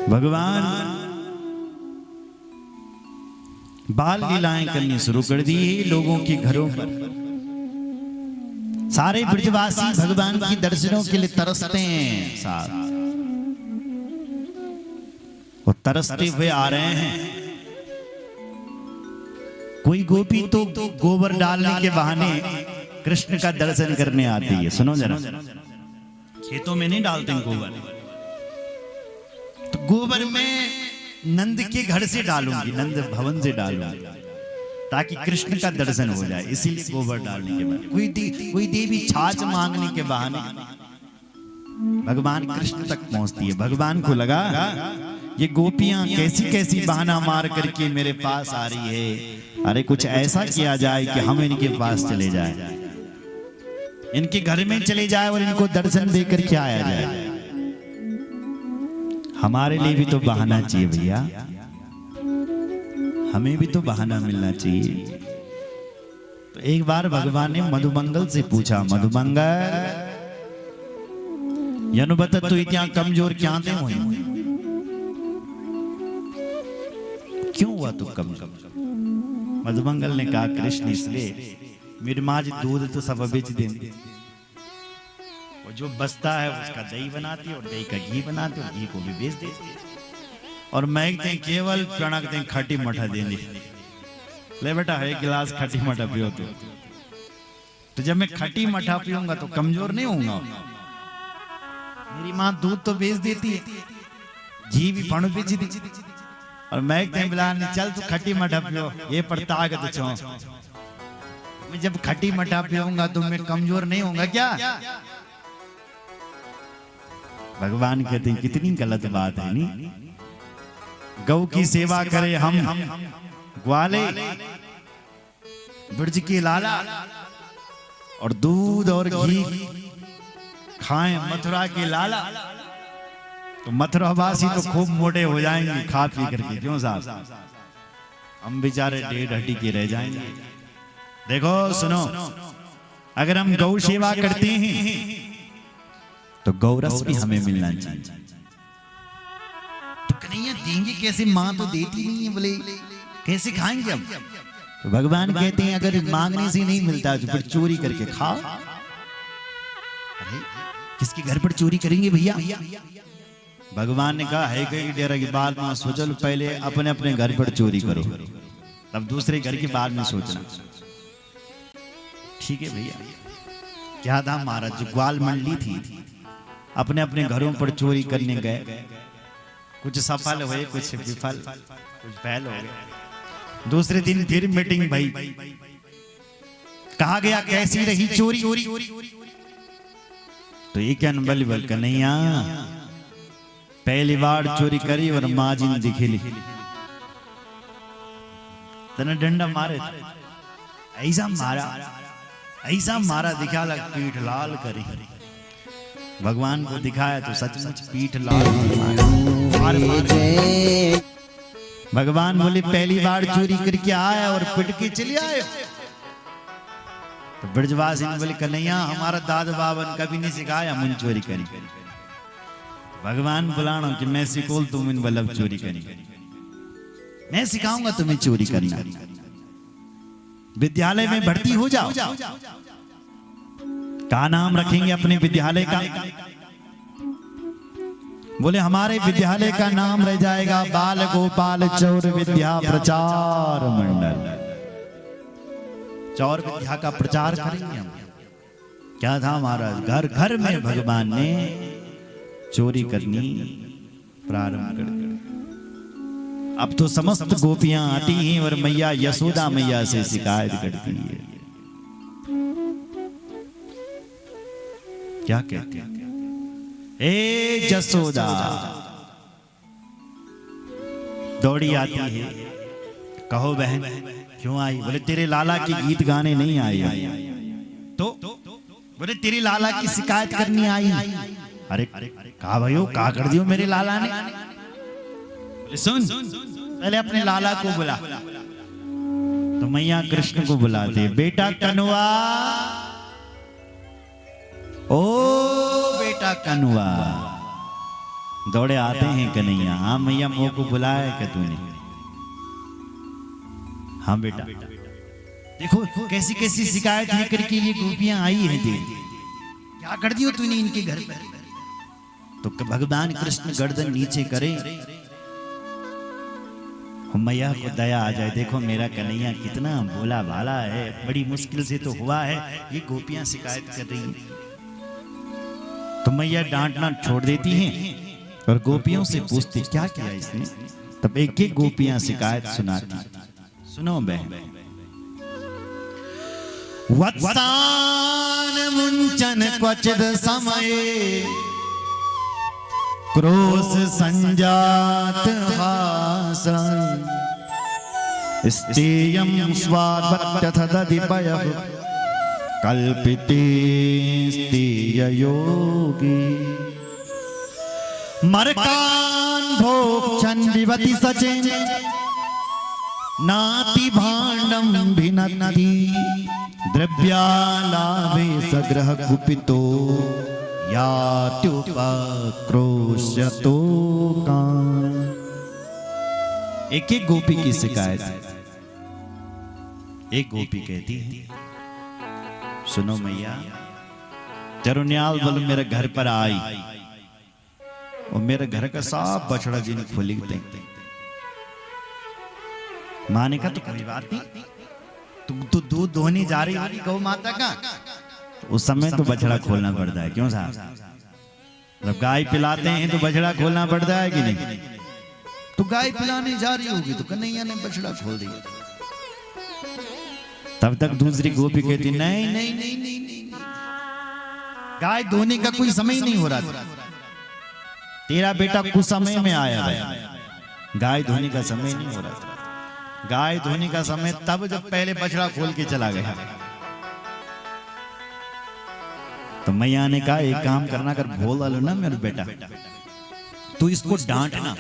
भगवान बाल लीलाएं करनी शुरू कर दी लोगों के घरों पर। सारे ब्रजवासी भगवान की दर्शनों के लिए तरसते हैं साथ, वो तरसते हुए आ रहे हैं। कोई गोपी तो गोबर डालने के बहाने कृष्ण का दर्शन करने आती है। सुनो जरा, खेतों में नहीं डालते गोबर, तो गोबर में नंद के घर से डालूंगी, नंद भवन से डालूंगी ताकि कृष्ण का दर्शन हो जाए, इसीलिए गोबर डालने के बाद। कोई देवी छाछ मांगने के बहाने भगवान कृष्ण तक पहुंचती है। भगवान को लगा ये गोपियां कैसी कैसी बहाना मार करके मेरे पास आ रही है, अरे कुछ ऐसा किया जाए कि हम इनके पास चले जाए, इनके घर में चले जाए और इनको दर्शन देकर के आया जाए। हमारे लिए भी तो बहाना चाहिए भैया, हमें भी तो बहाना मिलना चाहिए। तो एक बार भगवान ने मधुमंगल से पूछा, मधुमंगल यनुबत तू इतना कमजोर क्या दे हुए, क्यों हुआ तू कमजोर? मधुमंगल ने कहा, कृष्ण इसलिए मेरी माँ जी दूध तो सब बेच देंगे, और जो बचता है उसका दही बनाती है और दही का घी बनाती है और घी को भी बेच देती है, और मैं केवल प्रणक दें खट्टी मठा देंगे। ले बेटा एक गिलास खट्टी मठा पियो तो जब मैं खट्टी मठा पीऊंगा तो कमजोर नहीं होऊंगा। मेरी माँ दूध तो बेच देती है, घी भी फण बेच देती, और मैं बिला चल तू खट्टी मठा पियो, ये पड़ता आगे तो मैं जब खट्टी मठा पियूंगा तो मैं कमजोर नहीं होऊंगा क्या? भगवान कहते हैं कितनी गलत बात है नी। गौ की सेवा करे हम ग्वाले, ब्रज के लाला, और दूध और घी खाएं मथुरा के लाला, तो मथुरावासी तो खूब मोटे हो जाएंगे खा पी करके। क्यों साहब, हम बेचारे डेढ़ हड्डी के रह जाएंगे। देखो सुनो, अगर हम गौ सेवा करते हैं तो गौरस भी हमें मिलना चाहिए। तो कन्हैया देंगे कैसे, माँ तो देती नहीं है, बोले कैसे खाएंगे हम? तो भगवान कहते हैं अगर मांगने से नहीं मिलता तो फिर चोरी करके खाओ। अरे किसके घर पर चोरी करेंगे भैया? भगवान ने कहा है कि डेरा की बात में सोचो, पहले अपने अपने घर पर चोरी करो, तब दूसरे घर की बात में सोचना। ठीक है भैया। क्या था महाराज, जो ग्वाल मंडली थी अपने अपने घरों पर चोरी करने गए, कुछ सफल हुए कुछ विफल, कुछ फैल हो गए। दूसरे दिन फिर मीटिंग भई, कहा गया कैसी रही चोरी? तो ये क्या बल बल कन्हैया पहली बार चोरी करी और माँ जी ने दिखेली, तने डंडा मारे, ऐसा मारा दिखा लग पीठ लाल करी। भगवान को दिखाया तो सचमुच पीठ लाल मार। भगवान बोले पहली बार चोरी करके आया और पिट के चले आए। तो ब्रजवासी ने बोले कन्हैया हमारा दादा बाबा ने कभी नहीं सिखाया मुन चोरी करी। भगवान बुलाना कि मैं सिकोल तुम इन बल्लभ चोरी करी, मैं सिखाऊंगा तुम्हें चोरी करना। विद्यालय में भर्ती हो जाओ। क्या नाम रखेंगे अपने विद्यालय का? बोले हमारे विद्यालय का नाम रह जाएगा बाल गोपाल चौर विद्या प्रचार मंडल। चौर विद्या का प्रचार करेंगे हम। क्या था महाराज, घर घर में भगवान ने चोरी करनी प्रारंभ कर दी। अब तो समस्त गोपियां आती हैं और मैया यशोदा मैया से शिकायत करती है। क्या कहते हैं? ए जसोदा, दौड़ी आती है, कहो बहन क्यों आई? बोले तेरे लाला के गीत गाने नहीं आए। तो बोले तेरे लाला की शिकायत करनी आई। अरे कहा भयो कहा कर दियो मेरे लाला ने? बोले सुन पहले अपने लाला को बुला। तो मैया कृष्ण को बुलाते, बेटा कनुआ, ओ बेटा कनुआ, दौड़े आते हैं कन्हैया, हाँ मैया मोह को बुलाया क्या तूने? हाँ बेटा। देखो कैसी कैसी शिकायत लेकर के ये गोपियां आई हैं। देख क्या कर दियो तूने इनके घर पर? तो भगवान कृष्ण गर्दन नीचे करे, मैया को दया आ जाए। देखो मेरा कन्हैया कितना भोला भाला है, बड़ी मुश्किल से तो हुआ है, ये गोपियां शिकायत कर रही हैं। तो मैया डांटना छोड़ देती हैं और गोपियों से पूछती क्या किया इसने। तब एक एक गोपियां शिकायत सुनाती। सुनो बहन। वत्सान मुंचन क्वचिद समये क्रोध संजात हासन स्तेयं स्वाद्वत्यथ दधिपयः कल्पिते स्तेय योगी मरकान भोक्षन् विवति सचिन नाति भाण्डं भिनन्ति द्रव्यालाभे सग्रह कुपितो यात्युपक्रोश्यतो कान्। एक एक गोपी की शिकायत। एक गोपी कहती है सुनो मैया, चरुन्याल बोल मेरे घर पर आई और मेरे घर का साफ बछड़ा जी ने खोली दे। माँ ने कहा तो कोई बात नहीं, तुम तो दूध दोहने जा रही होगी गौ माता का, उस समय तो बछड़ा खोलना पड़ता है। क्यों साहब? जब गाय पिलाते हैं तो बछड़ा खोलना पड़ता है कि नहीं? तो गाय पिलाने जा रही होगी तो कन्हैया ने बछड़ा खोल दिया। तब तक दूसरी गोपी कहती नहीं नहीं नहीं नहीं नहीं, गाय धोने का कोई समय नहीं हो रहा था, तेरा बेटा कुछ समय में आया है, गाय धोने का समय नहीं हो रहा था। गाय धोने का समय तब जब पहले बछड़ा खोल के चला गया। तो मैया ने कहा एक काम करना, कर बोल डालो ना मेरे बेटा, तू इसको डांटना,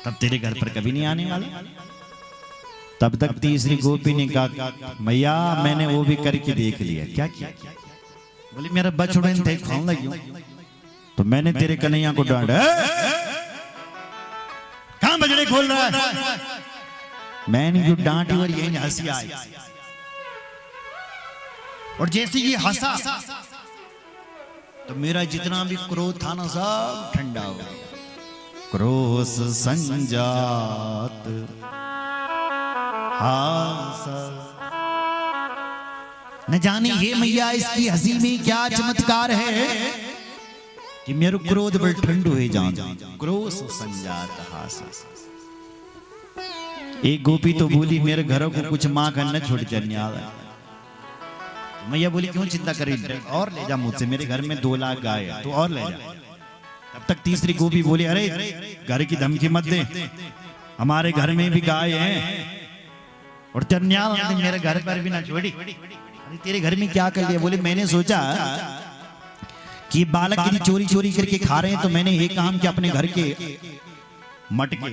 तब तेरे घर पर कभी नहीं आने वाला। तब तक तीसरी गोपी ने कहा मैया मैंने वो भी करके देख लिया। क्या किया? बोली मेरा बछड़ा थे खाऊं लगी, तो मैंने तेरे कन्हैया को डांटा। कहां बछड़े खोल रहा है? मैंने जो डांटी और यही हंसी आई, और जैसे ये हंसा तो मेरा जितना भी क्रोध था ना सब ठंडा हो गया। क्रोध संजात न जाने हे मैया इसकी हंसी में क्या चमत्कार है कि मेरे क्रोध बल ठंडू है जान। क्रोध संजात हास। एक गोपी तो बोली मेरे घरों को कुछ माखन न छोड़ चन्याल। मैया बोली क्यों चिंता करी, और ले जा मुझसे, मेरे घर में 2 लाख गाय है तो और ले जा। तब तक तीसरी गोपी बोली अरे घर की धमकी मत दे, हमारे घर में भी गाय है और चन्याल ने मेरे घर पर भी ना छोड़ी। अरे तेरे घर में क्या कर लिया? बोले मैंने सोचा कि बालक की चोरी चोरी करके खा रहे हैं, तो मैंने एक काम किया, अपने घर के मटके,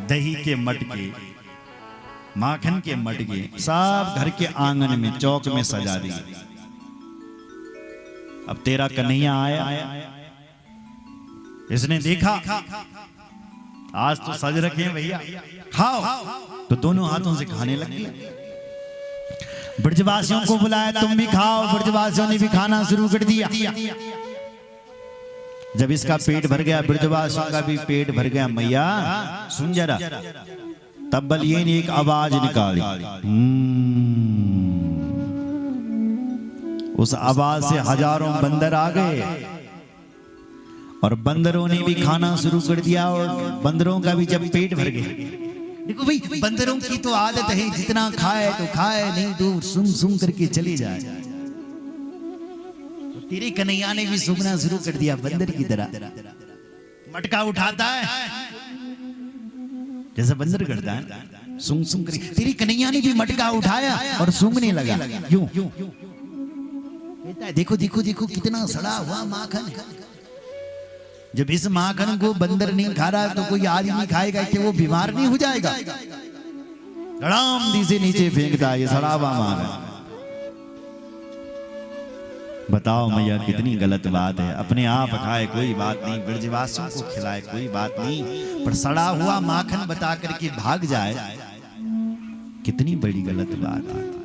दही के मटके, माखन के मटके सब घर के आंगन में चौक में सजा दिए। अब तेरा कन्हैया आया, इसने देखा आज तो सज रखे हैं भैया, खाओ, तो दोनों हाथों से खाने लग गया। ब्रजवासियों को बुलाया तुम भी खाओ, ब्रजवासियों ने भी खाना शुरू कर दिया। जब इसका पेट भर गया, ब्रजवासियों का भी पेट भर गया। मैया सुन जरा, तब बलिए ने एक आवाज निकाली। उस आवाज से हजारों बंदर आ गए और बंदरों ने भी खाना शुरू कर दिया, और बंदरों का भी जब पेट भर गया। देखो भाई बंदरों की तो आदत है, जितना खाए तो खाए, नहीं तो सुन सुन करके चली जाए। तो तेरे कन्हैया ने भी सूंघना शुरू कर दिया बंदर की तरह। मटका उठाता है जैसे बंदर करता है, सूंघ सूंघ कर। तेरी कन्हैया ने भी मटका उठाया और सूंघने लगा। यूं कहता है देखो देखो देखो कितना सड़ा हुआ माखन है। जब इस माखन को बंदर नहीं खा रहा तो कोई आदमी खाएगा कि वो बीमार नहीं हो जाएगा? धड़ाम दी से नीचे फेंकता है ये सड़ा हुआ माखन। बताओ मैया कितनी गलत बात है। अपने आप खाए कोई बात नहीं, ब्रजवासियों को खिलाए कोई बात नहीं, पर सड़ा हुआ माखन बता करके भाग जाए, कितनी बड़ी गलत बात है।